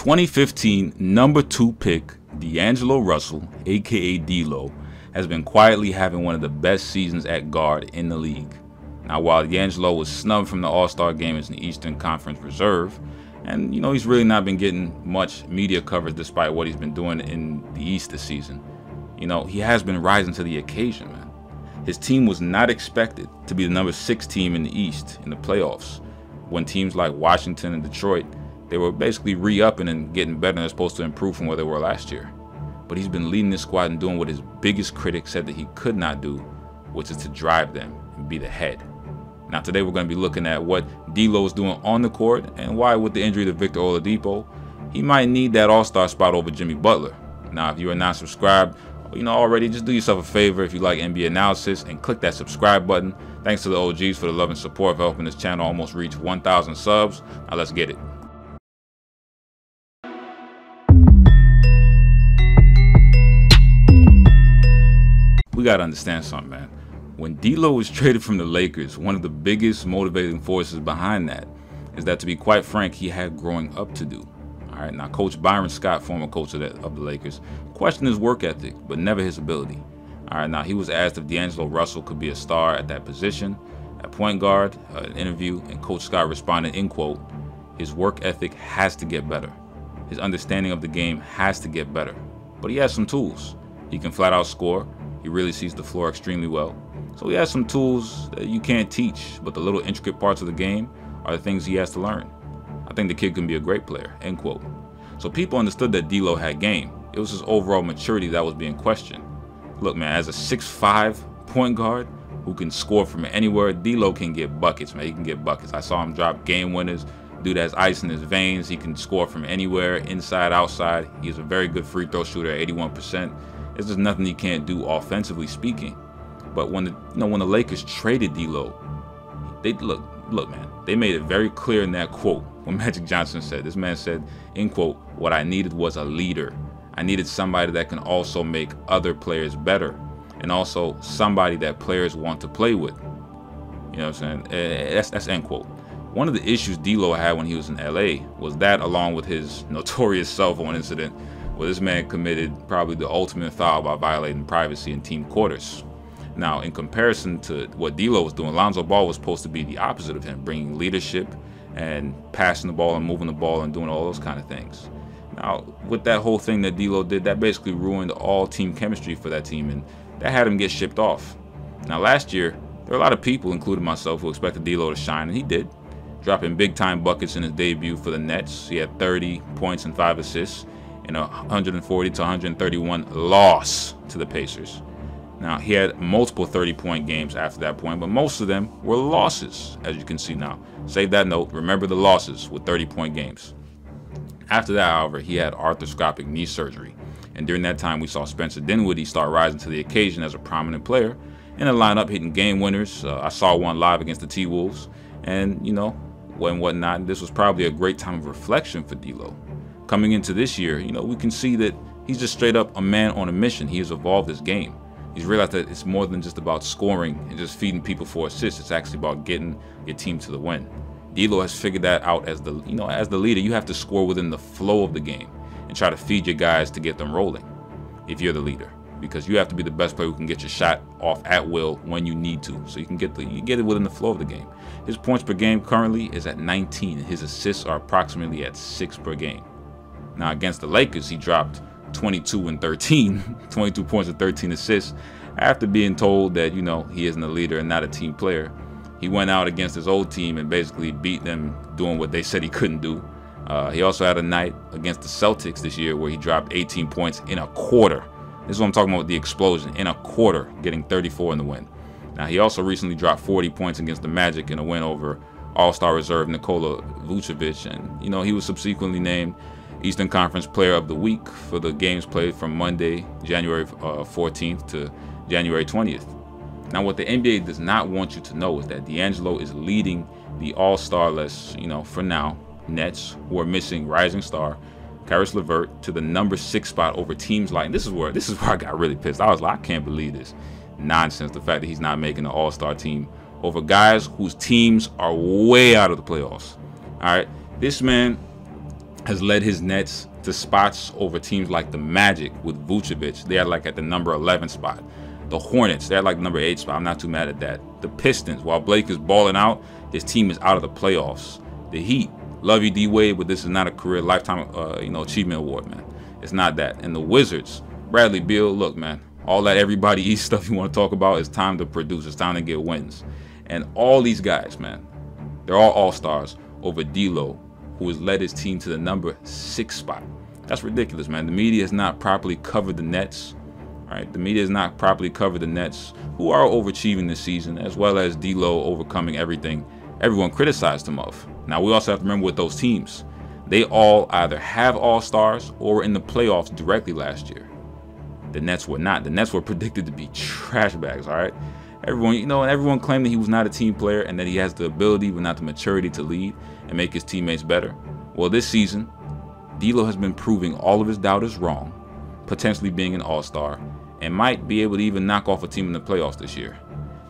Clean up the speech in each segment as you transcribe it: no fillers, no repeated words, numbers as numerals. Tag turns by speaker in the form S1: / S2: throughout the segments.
S1: 2015 #2 pick DeAngelo Russell, aka D-Lo, has been quietly having one of the best seasons at guard in the league. Now, while DeAngelo was snubbed from the All-Star game as an Eastern Conference reserve, and he's really not been getting much media coverage despite what he's been doing in the East this season, he has been rising to the occasion, man. His team was not expected to be the #6 team in the East in the playoffs, when teams like Washington and Detroit, they were basically re-upping and getting better, and they're supposed to improve from where they were last year. But he's been leading this squad and doing what his biggest critic said that he could not do, which is to drive them and be the head. Now today we're going to be looking at what D-Lo is doing on the court and why, with the injury to Victor Oladipo, he might need that All-Star spot over Jimmy Butler. Now, if you are not subscribed, already, just do yourself a favor if you like NBA analysis and click that subscribe button. Thanks to the OGs for the love and support for helping this channel almost reach 1,000 subs. Now let's get it. We gotta understand something, man. When D-Lo was traded from the Lakers, one of the biggest motivating forces behind that is that, to be quite frank, he had growing up to do. All right, now Coach Byron Scott, former coach of the Lakers, questioned his work ethic, but never his ability. All right, now he was asked if DeAngelo Russell could be a star at that position, at point guard, an interview, and Coach Scott responded, in quote, "His work ethic has to get better. His understanding of the game has to get better. But he has some tools. He can flat out score. He really sees the floor extremely well. So he has some tools that you can't teach, but the little intricate parts of the game are the things he has to learn. I think the kid can be a great player," end quote. So people understood that D-Lo had game. It was his overall maturity that was being questioned. Look, man, as a 6'5" point guard who can score from anywhere, D-Lo can get buckets, man. He can get buckets. I saw him drop game winners. Dude has ice in his veins. He can score from anywhere, inside, outside. He's a very good free throw shooter at 81%. There's just nothing he can't do offensively speaking. But when the Lakers traded D-Lo, look, man, they made it very clear in that quote what Magic Johnson said. This man said, in quote, "What I needed was a leader. I needed somebody that can also make other players better, and also somebody that players want to play with." You know what I'm saying? That's end quote. One of the issues D-Lo had when he was in LA was that, along with his notorious cell phone incident, where this man committed probably the ultimate foul by violating privacy in team quarters. Now, in comparison to what D-Lo was doing, Lonzo Ball was supposed to be the opposite of him, bringing leadership and passing the ball and moving the ball and doing all those kind of things. Now, with that whole thing that D-Lo did, that basically ruined all team chemistry for that team, and that had him get shipped off. Now, last year, there were a lot of people, including myself, who expected D-Lo to shine, and he did, dropping big-time buckets in his debut for the Nets. He had 30 points and 5 assists in a 140 to 131 loss to the Pacers. Now, he had multiple 30-point games after that point, but most of them were losses, as you can see now. Save that note. Remember the losses with 30-point games. After that, however, he had arthroscopic knee surgery. And during that time, we saw Spencer Dinwiddie start rising to the occasion as a prominent player in the lineup, hitting game winners. I saw one live against the T-Wolves. And, whatnot. This was probably a great time of reflection for D-Lo. Coming into this year, we can see that he's just straight up a man on a mission. He has evolved his game. He's realized that it's more than just about scoring and just feeding people for assists. It's actually about getting your team to the win. D-Lo has figured that out as the leader. You have to score within the flow of the game and try to feed your guys to get them rolling if you're the leader, because you have to be the best player who can get your shot off at will when you need to. So you get it within the flow of the game. His points per game currently is at 19, and his assists are approximately at 6 per game. Now, against the Lakers, he dropped 22 and 13, 22 points and 13 assists after being told that, he isn't a leader and not a team player. He went out against his old team and basically beat them doing what they said he couldn't do. He also had a night against the Celtics this year where he dropped 18 points in a quarter. This is what I'm talking about, the explosion in a quarter, getting 34 in the win. Now, he also recently dropped 40 points against the Magic in a win over All-Star reserve Nikola Vucevic, and he was subsequently named Eastern Conference Player of the Week for the games played from Monday, January 14th to January 20th. Now, what the NBA does not want you to know is that DeAngelo is leading the All-Star-less, for now, Nets, who are missing rising star Caris LeVert, to the #6 spot over teams like, and this is where I got really pissed. I was like, I can't believe this nonsense, the fact that he's not making the All-Star team over guys whose teams are way out of the playoffs. All right, this man has led his Nets to spots over teams like the Magic with Vucevic. They are like at the number 11 spot. The Hornets, they're like number 8 spot. I'm not too mad at that. The Pistons, while Blake is balling out, his team is out of the playoffs. The Heat, love you D-Wade, but this is not a career lifetime achievement award, man. It's not that. And the Wizards, Bradley Beal, look, man, all that everybody eats stuff you want to talk about, it's time to produce. It's time to get wins. And all these guys, man, they're all stars over D'Lo, who has led his team to the number 6 spot. That's ridiculous, man. The media has not properly covered the Nets. All right, the media has not properly covered the Nets, who are overachieving this season, as well as D'Lo overcoming everything everyone criticized him of. Now, we also have to remember with those teams, they all either have all-stars or were in the playoffs directly last year. The Nets were not. The Nets were predicted to be trash bags, all right? Everyone, and everyone claimed that he was not a team player and that he has the ability but not the maturity to lead and make his teammates better. Well, this season, D'Lo has been proving all of his doubters wrong, potentially being an all-star, and might be able to even knock off a team in the playoffs this year.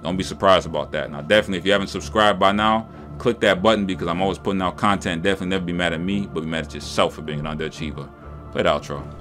S1: Don't be surprised about that. Now, definitely, if you haven't subscribed by now, click that button because I'm always putting out content. Definitely never be mad at me, but be mad at yourself for being an underachiever. Play the outro.